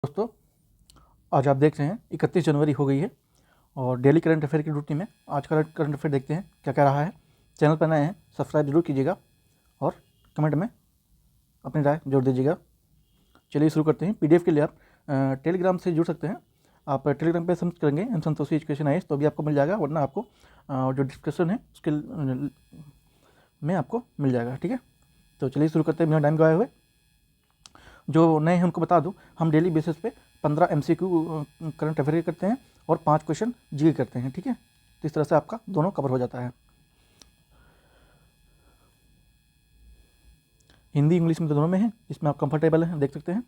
दोस्तों, आज आप देख रहे हैं 31 जनवरी हो गई है और डेली करंट अफेयर की ड्यूटी में आज का करंट अफेयर देखते हैं क्या क्या रहा है। चैनल पर नए हैं सब्सक्राइब जरूर कीजिएगा और कमेंट में अपनी राय जोड़ दीजिएगा। चलिए शुरू करते हैं। पीडीएफ के लिए आप टेलीग्राम से जुड़ सकते हैं। आप टेलीग्राम पे सर्च करेंगे एम संतोषी एजुकेशन आईएएस तो भी आपको मिल जाएगा, वरना आपको जो डिस्क्रिप्शन है उसके में आपको मिल जाएगा। ठीक है, तो चलिए शुरू करते हैं बिना टाइम गवाए हुए। जो नए हैं उनको बता दूं, हम डेली बेसिस पे 15 एमसीक्यू करंट अफेयर करते हैं और 5 क्वेश्चन जीके करते हैं। ठीक है, तो इस तरह से आपका दोनों कवर हो जाता है। हिंदी इंग्लिश में तो दोनों में है, इसमें आप कंफर्टेबल हैं, देख सकते हैं।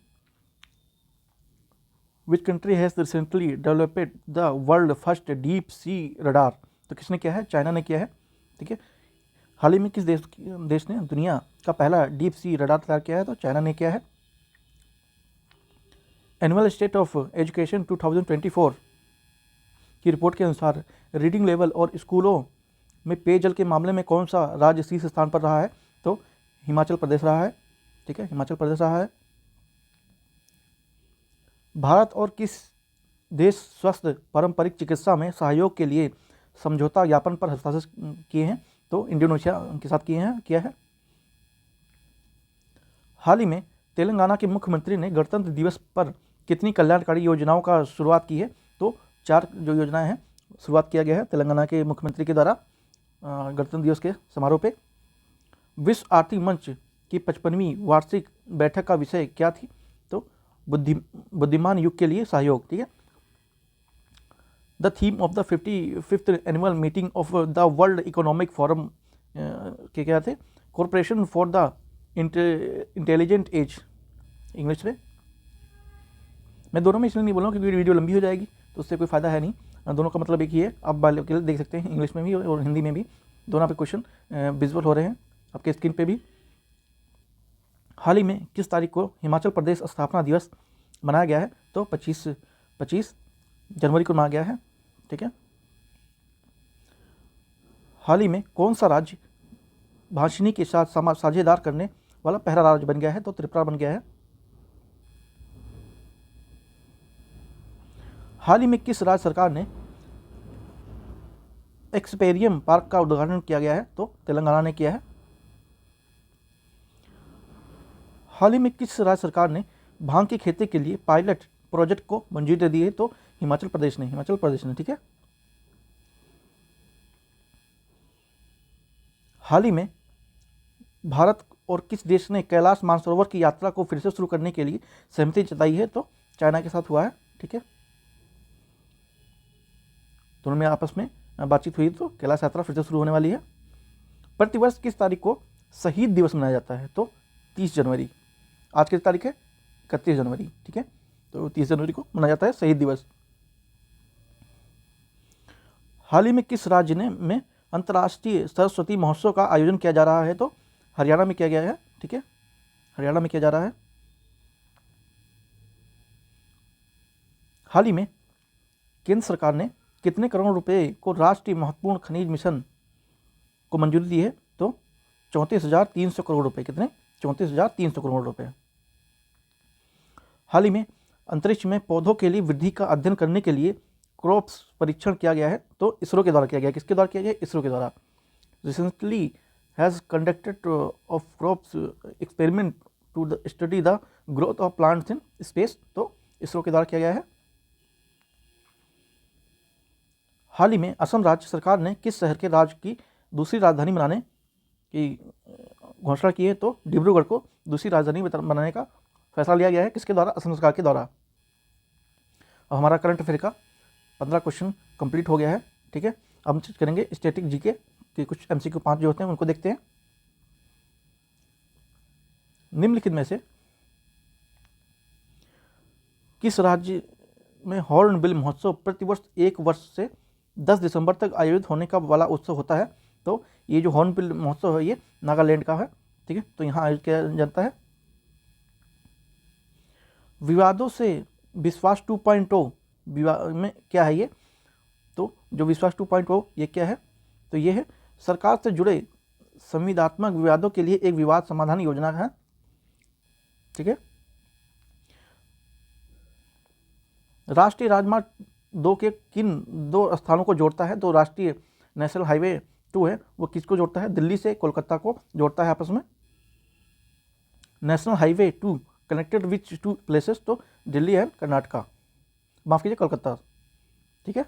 Which country has recently developed the world first deep sea radar? तो किसने किया है? चाइना ने किया है। ठीक है, हाल ही में किस देश ने दुनिया का पहला डीप सी रडार तैयार किया है? तो चाइना ने किया है। एनुअल स्टेट ऑफ एजुकेशन 2024 की रिपोर्ट के अनुसार रीडिंग लेवल और स्कूलों में पेयजल के मामले में कौन सा राज्य शीर्ष स्थान पर रहा है? तो हिमाचल प्रदेश रहा है। ठीक है, हिमाचल प्रदेश रहा है। भारत और किस देश स्वस्थ पारंपरिक चिकित्सा में सहयोग के लिए समझौता ज्ञापन पर हस्ताक्षर किए हैं? तो इंडोनेशिया के साथ किया है। हाल ही में तेलंगाना के मुख्यमंत्री ने गणतंत्र दिवस पर कितनी कल्याणकारी योजनाओं का शुरुआत की है? तो 4 जो योजनाएं हैं शुरुआत किया गया है तेलंगाना के मुख्यमंत्री के द्वारा गणतंत्र दिवस के समारोह पे। विश्व आर्थिक मंच की 55वीं वार्षिक बैठक का विषय क्या थी? तो बुद्धिमान युग के लिए सहयोग। ठीक है, the theme of the 55th annual meeting of the world economic forum के क्या थे? Corporation for the intelligent age. English में मैं दोनों में इसलिए नहीं बोल रहा हूँ क्योंकि वीडियो लंबी हो जाएगी, तो उससे कोई फ़ायदा है नहीं। दोनों का मतलब एक ही है, आप बायोलॉजिकल देख सकते हैं इंग्लिश में भी और हिंदी में भी। दोनों पे क्वेश्चन विजुअल हो रहे हैं आपके स्क्रीन पे भी। हाल ही में किस तारीख को हिमाचल प्रदेश स्थापना दिवस मनाया गया है? तो 25 जनवरी को मनाया गया है। ठीक है, हाल ही में कौन सा राज्य भाषिणी के साथ साझेदार करने वाला पहला राज्य बन गया है? तो त्रिपुरा बन गया है। हाल ही में किस राज्य सरकार ने एक्सपेरियम पार्क का उद्घाटन किया गया है? तो तेलंगाना ने किया है। हाल ही में किस राज्य सरकार ने भांग की खेती के लिए पायलट प्रोजेक्ट को मंजूरी दे दी है? तो हिमाचल प्रदेश ने। ठीक है, हाल ही में भारत और किस देश ने कैलाश मानसरोवर की यात्रा को फिर से शुरू करने के लिए सहमति जताई है? तो चाइना के साथ हुआ है। ठीक है, दोनों में आपस में बातचीत हुई तो कैलाश यात्रा फिर से शुरू होने वाली है। प्रतिवर्ष किस तारीख को शहीद दिवस मनाया जाता है? तो 30 जनवरी। आज की तारीख है 31 जनवरी। ठीक है, तो 30 जनवरी को मनाया जाता है शहीद दिवस। हाल ही में किस राज्य में अंतर्राष्ट्रीय सरस्वती महोत्सव का आयोजन किया जा रहा है? तो हरियाणा में किया गया है। ठीक है, हरियाणा में किया जा रहा है। हाल ही में केंद्र सरकार ने कितने करोड़ रुपए को राष्ट्रीय महत्वपूर्ण खनिज मिशन को मंजूरी दी है? तो 34,300 करोड़ रुपए। कितने? 34,300 करोड़ रुपए। हाल ही में अंतरिक्ष में पौधों के लिए वृद्धि का अध्ययन करने के लिए क्रॉप्स परीक्षण किया गया है। तो इसरो के द्वारा किया गया। किसके द्वारा किया गया? इसरो के द्वारा। Recently has conducted of crops experiment to study the growth of plants in space. तो इसरो के द्वारा किया गया है। हाल ही में असम राज्य सरकार ने किस शहर के राज्य की दूसरी राजधानी बनाने की घोषणा की है? तो डिब्रूगढ़ को दूसरी राजधानी बनाने का फैसला लिया गया है। किसके द्वारा? असम सरकार के द्वारा। अब हमारा करंट अफेयर का 15 क्वेश्चन कंप्लीट हो गया है। ठीक है, अब हम चेक करेंगे स्टैटिक जीके के कुछ एमसीक्यू 5 जो होते हैं उनको देखते हैं। निम्नलिखित में से किस राज्य में हॉर्नबिल महोत्सव प्रतिवर्ष 1 वर्ष से 10 दिसंबर तक आयोजित होने का वाला उत्सव होता है? तो ये जो हॉर्नबिल महोत्सव है ये नागालैंड का है। ठीक है, तो यहाँ आयोजित किया जाता है। विवादों से विश्वास 2.0 विवाद में क्या है ये? तो जो विश्वास 2.0 ये क्या है? तो ये है सरकार से जुड़े संविदात्मक विवादों के लिए एक विवाद समाधान योजना है। ठीक है, राष्ट्रीय राजमार्ग 2 के किन 2 स्थानों को जोड़ता है? तो राष्ट्रीय नेशनल हाईवे 2 है, वो किसको जोड़ता है? दिल्ली से कोलकाता को जोड़ता है आपस में। नेशनल हाईवे 2 कनेक्टेड विच 2 प्लेसेस? तो दिल्ली एंड कर्नाटका, माफ कीजिए कलकत्ता, ठीक है,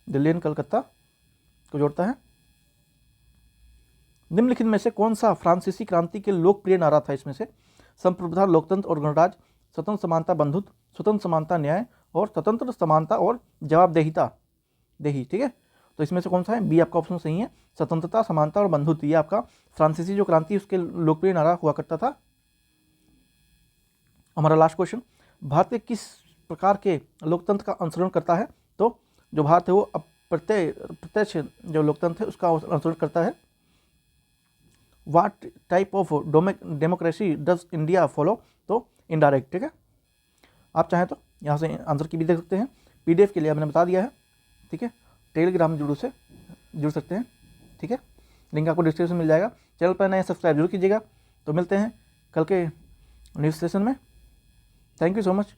दिल्ली एंड कलकत्ता को जोड़ता है। निम्नलिखित में से कौन सा फ्रांसीसी क्रांति के लोकप्रिय नारा था? इसमें से संप्रभुता, लोकतंत्र और गणराज्य, स्वतंत्र समानता बंधुत्व, स्वतंत्र समानता न्याय और स्वतंत्र समानता और जवाबदेहिता देही, ठीक है। तो इसमें से कौन सा है? बी आपका ऑप्शन सही है, स्वतंत्रता, समानता और बंधुत्व। ये आपका फ्रांसीसी जो क्रांति उसके लोकप्रिय नारा हुआ करता था। हमारा लास्ट क्वेश्चन, भारत के किस प्रकार के लोकतंत्र का अनुसरण करता है? तो जो भारत है वो प्रत्यक्ष जो लोकतंत्र है उसका अनुसरण करता है। What type of democracy does India follow? तो इनडायरेक्ट, ठीक है। आप चाहें तो यहाँ से आंसर की भी देख सकते हैं। पीडीएफ के लिए मैंने बता दिया है, ठीक है। टेलीग्राम जुड़ सकते हैं, ठीक है। लिंक आपको डिस्क्रिप्शन में मिल जाएगा। चैनल पर नए सब्सक्राइब जरूर कीजिएगा। तो मिलते हैं कल के न्यूज़ सेशन में। Thank you so much.